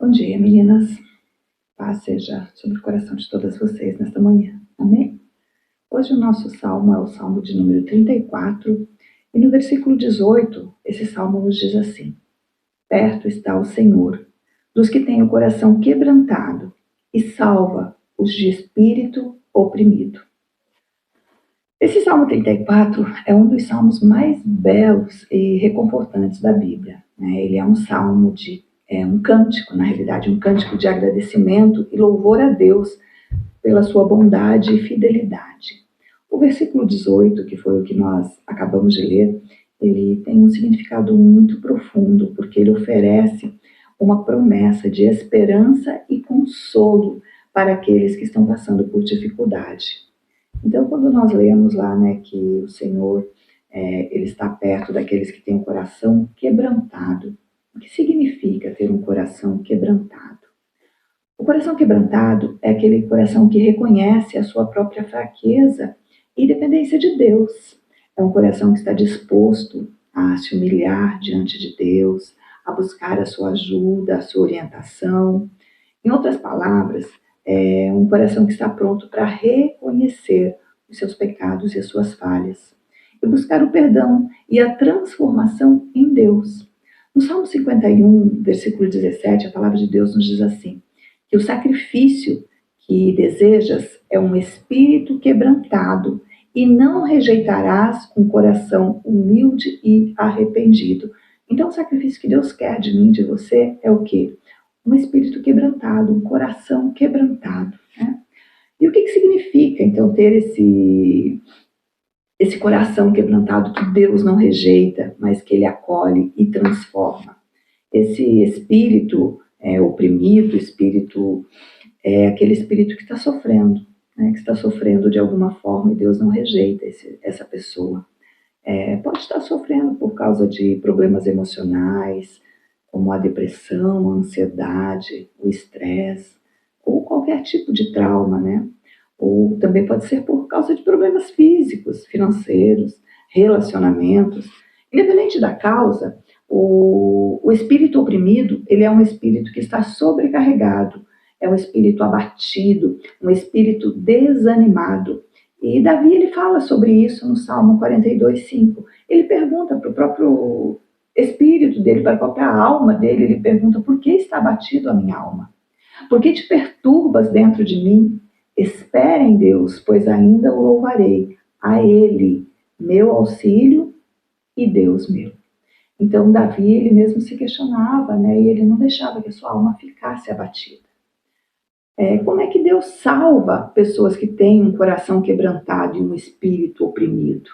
Bom dia, meninas. Paz seja sobre o coração de todas vocês nesta manhã. Amém? Hoje o nosso salmo é o salmo de número 34, e no versículo 18, esse salmo nos diz assim: perto está o Senhor dos que têm o coração quebrantado e salva os de espírito oprimido. Esse salmo 34 é um dos salmos mais belos e reconfortantes da Bíblia. Ele é um salmo um cântico, na realidade, um cântico de agradecimento e louvor a Deus pela sua bondade e fidelidade. O versículo 18, que foi o que nós acabamos de ler, ele tem um significado muito profundo, porque ele oferece uma promessa de esperança e consolo para aqueles que estão passando por dificuldade. Então, quando nós lemos lá, que o Senhor ele está perto daqueles que têm o coração quebrantado. O que significa ter um coração quebrantado? O coração quebrantado é aquele coração que reconhece a sua própria fraqueza e dependência de Deus. É um coração que está disposto a se humilhar diante de Deus, a buscar a sua ajuda, a sua orientação. Em outras palavras, é um coração que está pronto para reconhecer os seus pecados e as suas falhas e buscar o perdão e a transformação em Deus. No Salmo 51, versículo 17, a palavra de Deus nos diz assim: que o sacrifício que desejas é um espírito quebrantado e não rejeitarás um coração humilde e arrependido. Então, o sacrifício que Deus quer de mim, de você, é o quê? Um espírito quebrantado, um coração quebrantado. E o que significa, então, ter esse coração quebrantado que Deus não rejeita, mas que Ele acolhe e transforma? Esse espírito oprimido, é aquele espírito que está sofrendo, que está sofrendo de alguma forma, e Deus não rejeita essa pessoa. Pode estar sofrendo por causa de problemas emocionais, como a depressão, a ansiedade, o estresse, ou qualquer tipo de trauma, Ou também pode ser por causa de problemas físicos, financeiros, relacionamentos. Independente da causa, o espírito oprimido, ele é um espírito que está sobrecarregado, é um espírito abatido, um espírito desanimado. E Davi, ele fala sobre isso no Salmo 42:5. Ele pergunta para o próprio espírito dele, para a própria alma dele, ele pergunta: por que está abatido a minha alma? Por que te perturbas dentro de mim? Espera em Deus, pois ainda o louvarei, a Ele, meu auxílio e Deus meu. Então, Davi, ele mesmo se questionava, e ele não deixava que a sua alma ficasse abatida. Como é que Deus salva pessoas que têm um coração quebrantado e um espírito oprimido?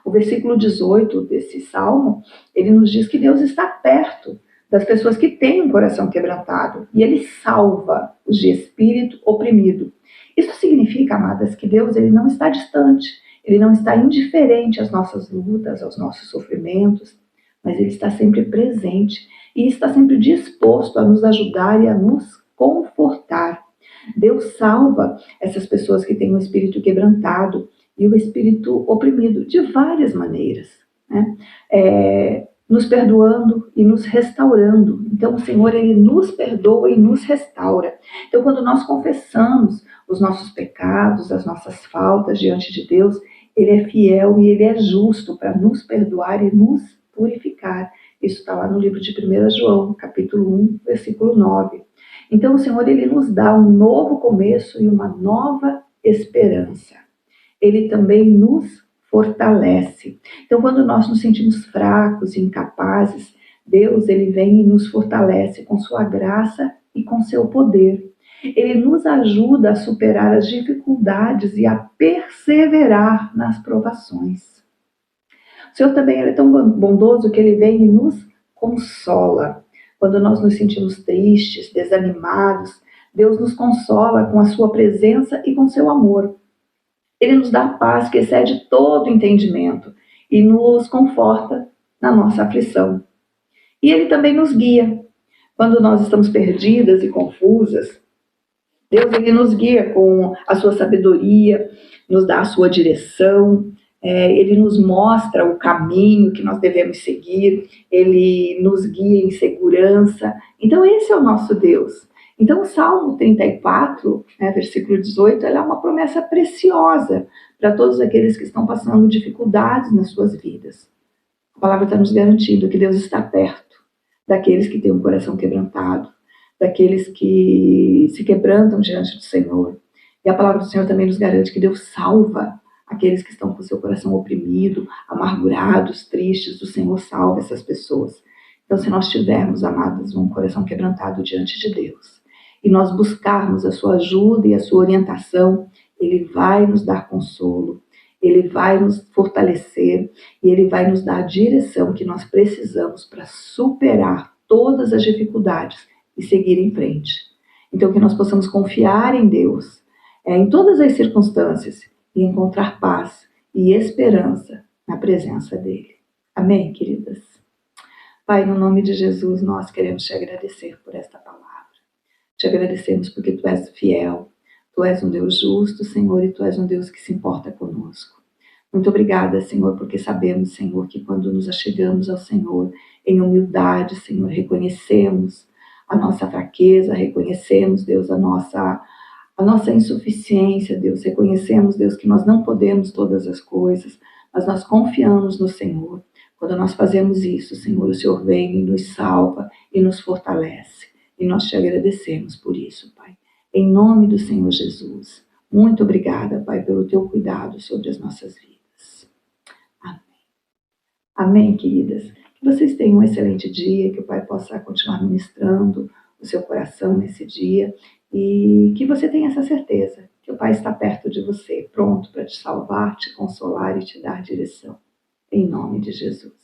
O versículo 18 desse salmo, ele nos diz que Deus está perto das pessoas que têm um coração quebrantado e Ele salva os de espírito oprimido. Isso significa, amadas, que Deus ele não está distante, Ele não está indiferente às nossas lutas, aos nossos sofrimentos, mas Ele está sempre presente e está sempre disposto a nos ajudar e a nos confortar. Deus salva essas pessoas que têm um espírito quebrantado e o espírito oprimido de várias maneiras, nos perdoando e nos restaurando. Então, o Senhor, Ele nos perdoa e nos restaura. Então, quando nós confessamos os nossos pecados, as nossas faltas diante de Deus, Ele é fiel e Ele é justo para nos perdoar e nos purificar. Isso está lá no livro de 1 João, capítulo 1, versículo 9. Então, o Senhor, Ele nos dá um novo começo e uma nova esperança. Ele também nos fortalece. Então, quando nós nos sentimos fracos e incapazes, Deus, Ele vem e nos fortalece com sua graça e com seu poder. Ele nos ajuda a superar as dificuldades e a perseverar nas provações. O Senhor também é tão bondoso que Ele vem e nos consola. Quando nós nos sentimos tristes, desanimados, Deus nos consola com a sua presença e com seu amor. Ele nos dá paz que excede todo entendimento e nos conforta na nossa aflição. E Ele também nos guia. Quando nós estamos perdidas e confusas, Deus, Ele nos guia com a sua sabedoria, nos dá a sua direção, Ele nos mostra o caminho que nós devemos seguir, ele nos guia em segurança. Então, esse é o nosso Deus. Então, o Salmo 34, versículo 18, ela é uma promessa preciosa para todos aqueles que estão passando dificuldades nas suas vidas. A palavra está nos garantindo que Deus está perto daqueles que têm um coração quebrantado, daqueles que se quebrantam diante do Senhor. E a palavra do Senhor também nos garante que Deus salva aqueles que estão com seu coração oprimido, amargurados, tristes. O Senhor salva essas pessoas. Então, se nós tivermos, amados, um coração quebrantado diante de Deus, e nós buscarmos a sua ajuda e a sua orientação, Ele vai nos dar consolo, Ele vai nos fortalecer e Ele vai nos dar a direção que nós precisamos para superar todas as dificuldades e seguir em frente. Então, que nós possamos confiar em Deus, em todas as circunstâncias, e encontrar paz e esperança na presença dEle. Amém, queridas? Pai, no nome de Jesus, nós queremos te agradecer por esta palavra. Te agradecemos porque Tu és fiel, Tu és um Deus justo, Senhor, e Tu és um Deus que se importa conosco. Muito obrigada, Senhor, porque sabemos, Senhor, que quando nos achegamos ao Senhor em humildade, Senhor, reconhecemos a nossa fraqueza, reconhecemos, Deus, a nossa insuficiência, Deus. Reconhecemos, Deus, que nós não podemos todas as coisas, mas nós confiamos no Senhor. Quando nós fazemos isso, Senhor, o Senhor vem e nos salva e nos fortalece. E nós te agradecemos por isso, Pai. Em nome do Senhor Jesus. Muito obrigada, Pai, pelo teu cuidado sobre as nossas vidas. Amém. Amém, queridas. Que vocês tenham um excelente dia, que o Pai possa continuar ministrando o seu coração nesse dia e que você tenha essa certeza que o Pai está perto de você, pronto para te salvar, te consolar e te dar direção. Em nome de Jesus.